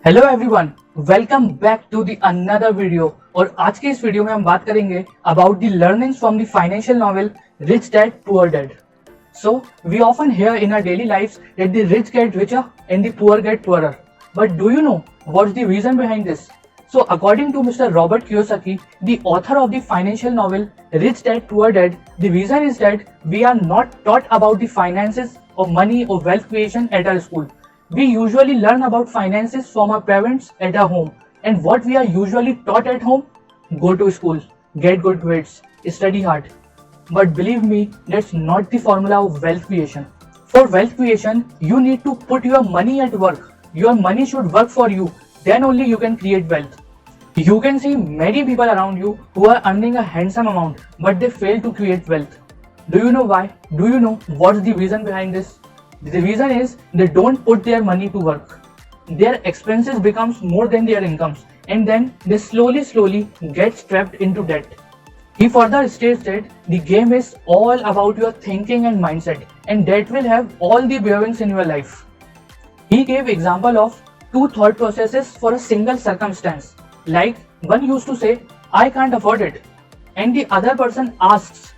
Hello everyone, welcome back to the another video. और आज के इस वीडियो में हम बात करेंगे about the learnings from the financial novel rich dad poor dad. So we often hear in our daily lives that the rich get richer and the poor get poorer. But do you know what's the reason behind this? So according to Mr. Robert Kiyosaki, the author of the financial novel Rich Dad Poor Dad, the reason is that we are not taught about the finances or money or wealth creation at our school. We usually learn about finances from our parents at our home, and what we are usually taught at home: go to school, get good grades, study hard. But believe me, that's not the formula of wealth creation. For wealth creation, you need to put your money at work. Your money should work for you. Then only you can create wealth. You can see many people around you who are earning a handsome amount, but they fail to create wealth. Do you know why? Do you know what's the reason behind this? The reason is they don't put their money to work. Their expenses becomes more than their incomes, and then they slowly get trapped into debt. He further states that the game is all about your thinking and mindset, and that will have all the bearings in your life. He gave example of two thought processes for a single circumstance. Like one used to say, I can't afford it, and the other person asks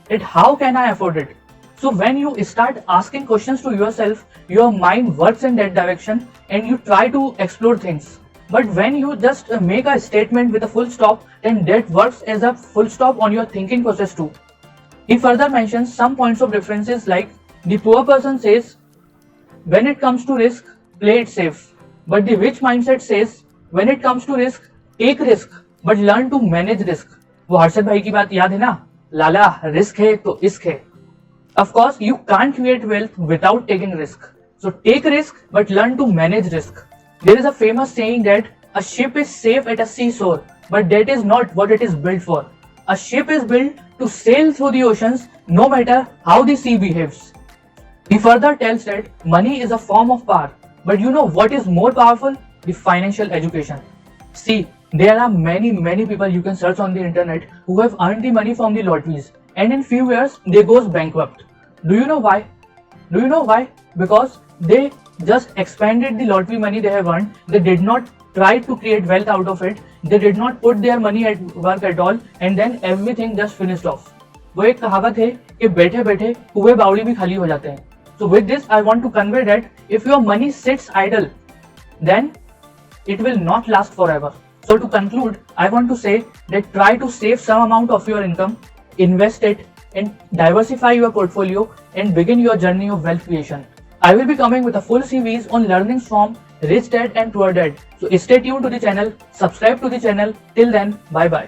it, how can I afford it? So when you start asking questions to yourself, your mind works in that direction and you try to explore things. But when you just make a statement with a full stop, then that works as a full stop on your thinking process too. He further mentions some points of differences, like the poor person says, when it comes to risk, play it safe. But the rich mindset says, when it comes to risk, take risk, but learn to manage risk. वो हर्षद भाई की बात याद है ना, लाला risk है तो इश्क है. Of course, you can't create wealth without taking risk. So take risk, but learn to manage risk. There is a famous saying that a ship is safe at a seashore, but that is not what it is built for. A ship is built to sail through the oceans no matter how the sea behaves. He further tells that money is a form of power, but you know what is more powerful? The financial education. See, there are many people you can search on the internet who have earned the money from the lotteries, and in few years they goes bankrupt. Do you know why? Do you know why? Because they just expanded the lottery money they have earned. They did not try to create wealth out of it. They did not put their money at work at all, and then everything just finished off. वो एक कहावत है कि बैठे बैठे कुएं बावड़ी भी खाली हो जाते हैं. So with this I want to convey that if your money sits idle, then it will not last forever. So to conclude, I want to say that try to save some amount of your income, invest it, and diversify your portfolio and begin your journey of wealth creation. I will be coming with a full series on learnings from Rich Dad and Poor Dad. So stay tuned to the channel, subscribe to the channel. Till then, bye bye.